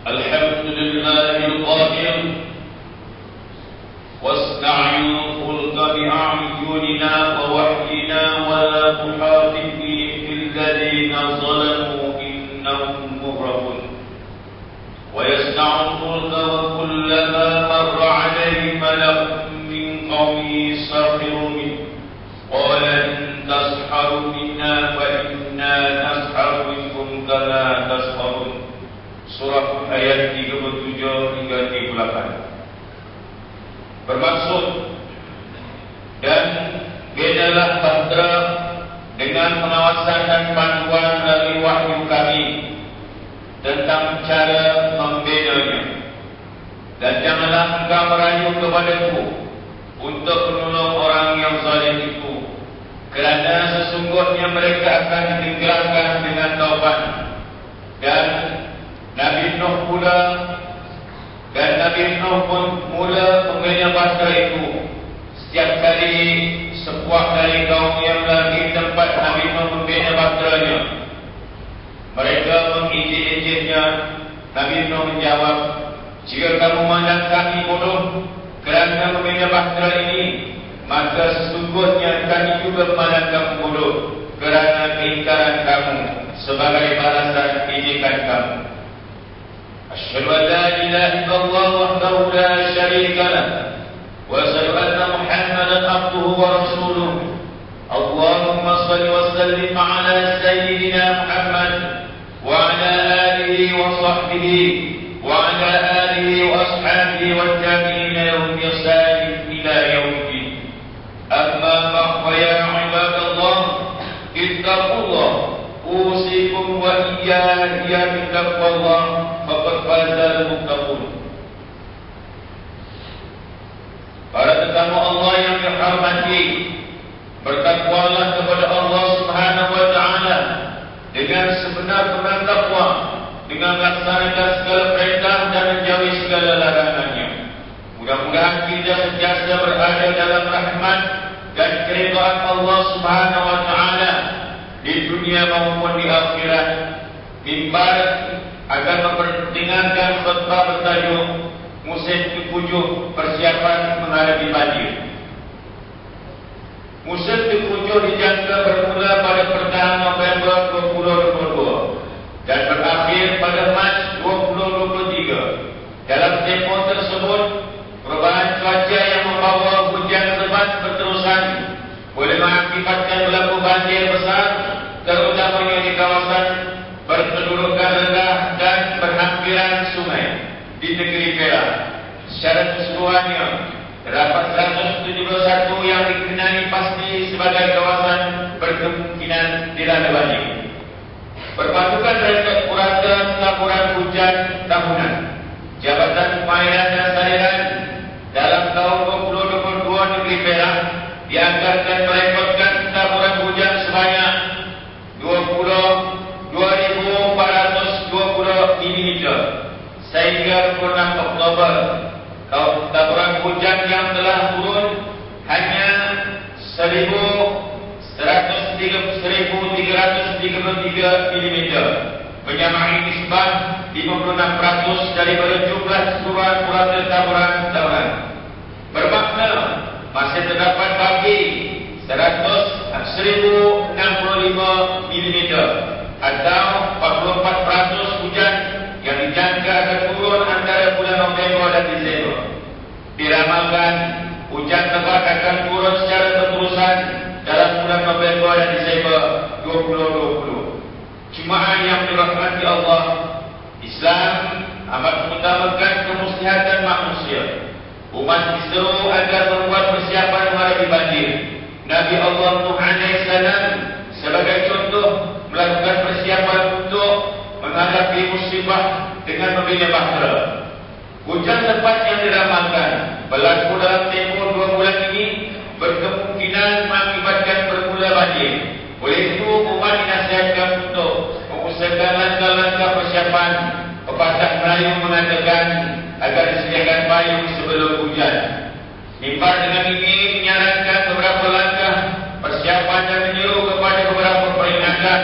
الحمد لله القائل واستعينوا الفلك بأعيننا ووحينا ولا تحاطب به الذين ظلموا إنهم مغرقون ويصنع الفلك وكلما مر عليه ملأ من قومه سخروا منه قال إن تسحروا منا فإنا نسحر منكم كما تسحرون. Surah ayat 37 hingga 38 bermaksud, dan bedalah bahtera dengan pengawasan dan panduan dari wahyu kami tentang cara membedanya, dan janganlah engkau merayu kepadaku untuk menolong orang yang zalim itu, kerana sesungguhnya mereka akan ditenggelamkan dengan taufan. Dan Nabi Nuh pun mula membina bahtera itu. Setiap kali sebuah dari kaum yang lagi tempat Nabi Nuh membina bahteranya, mereka mengijik-ijiknya. Nabi Nuh menjawab, jika kamu memandang kami bodoh kerana membina bahtera ini, maka sesungguhnya kami juga memandang kamu bodoh kerana keingkaran kamu sebagai balasan ijikan kamu. Asyhadu an la ilaha illallah wahdahu la syarika lah wa asyhadu anna Muhammadan abduhu wa rasuluh. Allahumma salli wa sallim ala sayyidina Muhammad wa ala alihi wa sahbihi wa ala alihi wa ashabihi wa tabi'ina lahum bi ihsan ila yaumiddin. Amma ba'd, ya ibadallah, ittaqullah, usikum wa iyaya bittaqwallah, faqad fazal muttaqun. Para tetamu Allah yang dihormati, bertakwalah kepada Allah Subhanahu wa taala dengan sebenar-benar takwa, dengan melaksanakan segala perintah dan menjauhi segala larangannya. Mudah-mudahan kita sentiasa berada dalam rahmat dan keridhaan Allah Subhanahu wa taala di dunia maupun di akhirat. Mimbar akan memperdengarkan khutbah bertajuk musim ke-7 persiapan menghadapi banjir. Musim ke-7 dijangka bermula pada pertengahan November 2022 dan berakhir pada Mac 2023. Dalam tempoh tersebut, perubahan cuaca yang membawa hujan lebat berterusan boleh mengakibatkan berlaku banjir besar, terutamanya di kawasan berkedudukan rendah dan berhampiran sungai di negeri Perak. Secara keseluruhannya, terdapat 171 yang dikenali pasti sebagai kawasan berkemungkinan dilanda banjir. Berpatukan rekod purata laporan hujan tahunan, Jabatan Pemairan dan Saliran dalam tahun 2022 negeri Perak dianggarkan merekodkan taburan hujan sebanyak 22,420 mm sehingga 26 Oktober. Taburan hujan yang telah turun hanya 1.333 mm, menyamai nisbah 56% daripada jumlah keseluruhan purata taburan tahunan. Bermakna masih terdapat bagi 1.065 mm atau 44% hujan yang dijangka akan turun antara bulan November dan Disember. Diramalkan hujan lebat akan turun secara berterusan dalam bulan November dan Disember 2020. Jemaah yang dirahmati Allah, Islam amat mengutamakan kemuslihatan manusia. Umat diseru agar membuat persiapan menghadapi banjir. Nabi Allah Nuh AS sebagai contoh melakukan persiapan untuk menghadapi musibah dengan membina bahtera. Hujan lebat yang diramalkan berlaku dalam tempoh 2 bulan ini berkemungkinan mengakibatkan bermula banjir. Oleh itu, umat dinasihatkan untuk mengusahakan langkah-langkah persiapan. Pepatah Melayu mengatakan agar disediakan payung sebelum hujan. Mimbar dengan ini menyarankan beberapa langkah persiapan dan menyeru kepada beberapa peringatan.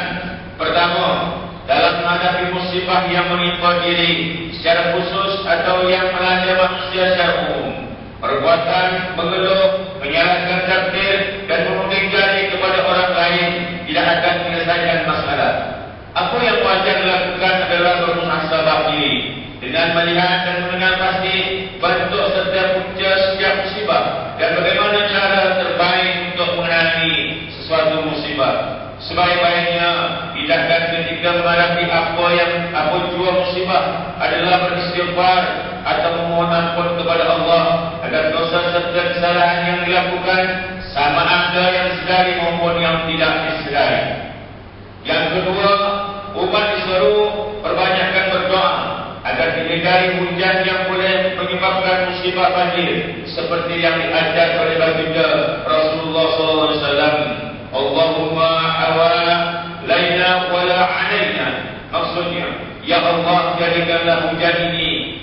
Pertama, dalam menghadapi musibah yang menimpa diri secara khusus atau yang melanda manusia secara umum. Perbuatan mengeluh, menyalahkan takdir dan menuding jari kepada orang lain tidak akan menyelesaikan masalah. Apa yang wajar dilakukan adalah bermuhasabah diri dengan melihat dan mengenal pasti bentuk serta punca setiap musibah dan bagaimana cara terbaik untuk mengenali sesuatu musibah. Sebaik-baiknya tindakan ketika menghadapi apa jua musibah adalah beristighfar atau memohon ampun kepada Allah agar dosa serta kesalahan yang dilakukan sama ada yang disedari maupun yang tidak disedari. Yang kedua, umat disuruh perbanyakkan berdoa agar dihindari hujan yang boleh menyebabkan musibah banjir seperti yang diajar oleh baginda Rasulullah SAW. Allahumma hawalaina wala alaina. Maksudnya, ya Allah, jadikanlah hujan ini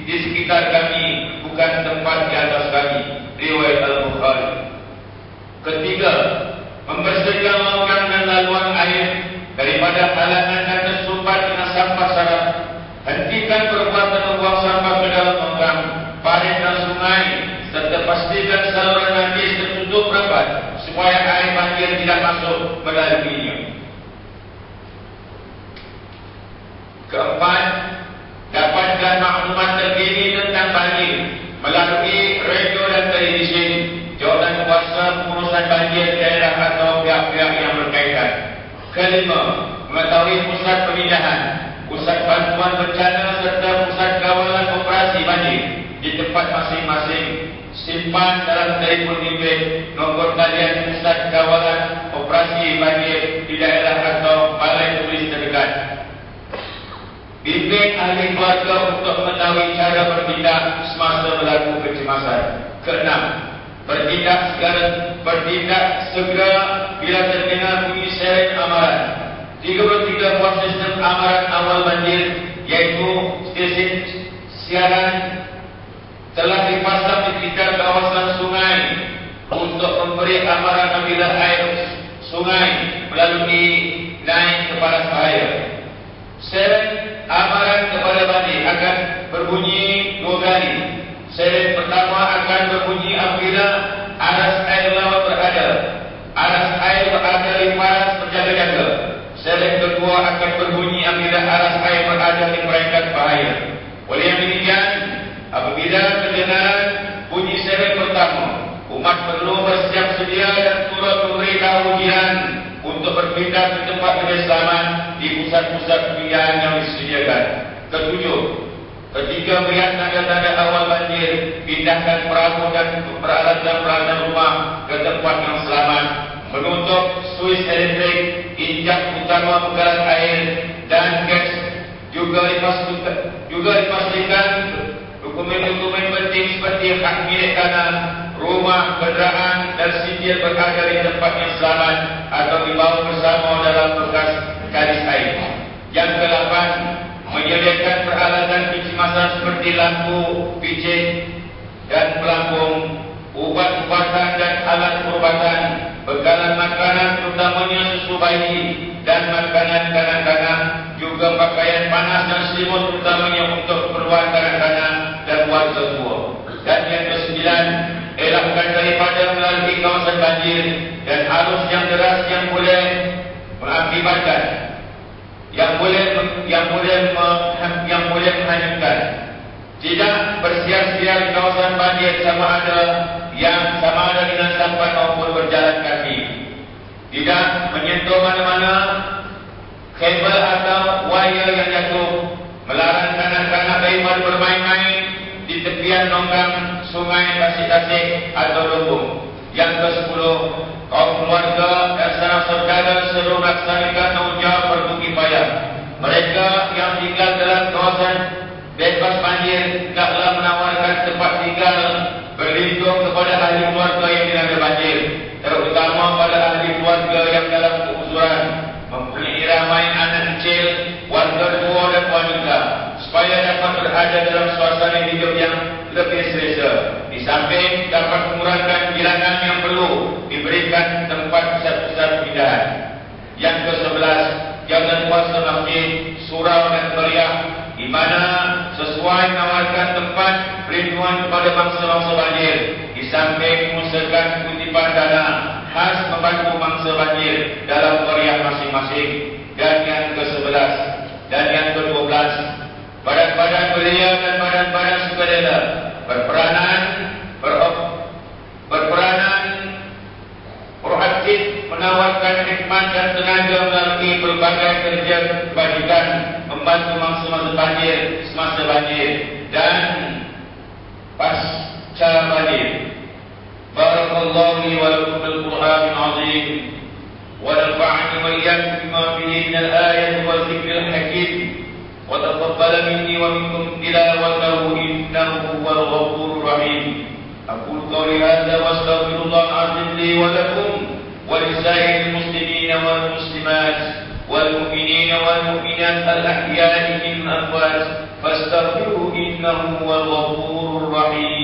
di sekitar kami, bukan tempat di atas kami. Riwayat Al-Bukhari. Ketiga, membersihkan longgang dan laluan air daripada halangan dan tersumbat dengan sampah sarap. Hentikan perbuatan membuang sampah ke dalam longgang, parit dan sungai, serta pastikan saluran najis tertutup rapat supaya air banjir tidak masuk melaluinya. Keempat, dapatkan maklumat terkini tentang banjir melalui radio dan televisi, jawatan kuasa pengurusan banjir daerah atau pihak-pihak yang berkaitan. Kelima, mengetahui pusat pemindahan, pusat bantuan bencana serta pusat kawalan operasi banjir di tempat masing-masing. Simpan dalam telefon bimbit nombor talian pusat kawalan operasi banjir di daerah atau balai tulis terdekat. Bimbing ahli keluarga untuk mengetahui cara bertindak semasa berlaku kecemasan. Keenam, bertindak segera bila terdengar bunyi seren amaran. 33 buah sistem amaran awal banjir, yaitu stesen siaran, telah dipasang di sekitar kawasan sungai untuk memberi amaran apabila air sungai melalui naik ke paras bahaya. Seren amaran kepada banjir akan berbunyi 2 kali. Seren pertama akan berbunyi apabila aras air laut berada di paras berjaga-jaga. Seren kedua akan berbunyi apabila aras air berada di peringkat bahaya. Oleh yang demikian, apabila kedengaran bunyi seren pertama, umat perlu bersiap sedia dan turut memberitahu jiran untuk berpindah ke tempat lebih selamat di pusat-pusat pemindahan yang disediakan. Ketujuh, ketika melihat tanda-tanda awal banjir, pindahkan perahu dan peralatan-peralatan rumah ke tempat yang selamat. Menutup suis elektrik, injak utama penggalan air dan gas. Juga dipastikan dokumen-dokumen penting seperti hak milik tanah, rumah, kenderaan dan sijil berada di tempat yang selamat atau dibawa bersama dalam bekas garis air. Yang ke-8, menyediakan peralatan kecemasan seperti lampu, picit dan pelampung, ubat-ubatan dan alat perubatan, bekalan makanan terutamanya susu bayi dan makanan kanak-kanak, juga pakaian panas dan selimut terutamanya untuk keperluan kanak-kanak dan warga tua. Dan yang ke-9, elakkan daripada melalui kawasan banjir dan arus yang deras yang boleh mengakibatkan, yang boleh menghanyutkan. Tidak bersiar-siar di kawasan banjir sama ada dengan sampan maupun berjalan kaki. Tidak menyentuh mana-mana kabel atau wire yang jatuh. Melarang kanak-kanak daripada bermain-main di tepian longgang sungai, tasik-tasik atau lumbung. Yang ke-10, kaum keluarga dan sanak saudara seluruh melaksanakan tanggungjawab bertuki payah. Mereka yang tinggal dalam kawasan bebas banjir hendaklah menawarkan tempat tinggal berlindung kepada ahli keluarga yang dilanda banjir, terutama pada ahli keluarga yang dalam keuzuran, mempunyai ramai anak kecil, warga tua dan wanita, supaya dapat berada dalam suasana hidup yang lebih selesa. Di samping dapat mengurangkan bilangan yang perlu diberikan tempat pusat-pusat pemindahan. Yang ke-11, jangan puasa masjid, surau dan meriah, di mana sesuai menawarkan tempat perlindungan kepada bangsa-bangsa banjir, di samping mengusahakan kutipan dana khas membantu bangsa banjir dalam meriah masing-masing. Dan yang ke-11 dan yang ke-12, badan-badan belia dan badan-badan sukarela berperanan proaktif menawarkan khidmat dan tenaga melalui berbagai kerja kebajikan membantu mangsa-mangsa banjir, semasa banjir dan pasca banjir. Barakallahu li wa lakum bil Qur'anil azim wa nafa'ani wa iyyakum bima fihi min al-ayati wa dhikril hakim wa taqabbal minni wa minkum tilawatahu innahu huwal ghafurur rahim. Aqulu qawli hadza wa astaghfirullah al-azim li wa lakum ولسائر المسلمين والمسلمات والمؤمنين والمؤمنات الأحياء من الأموات فاستغفروه إنه هو الغفور الرحيم.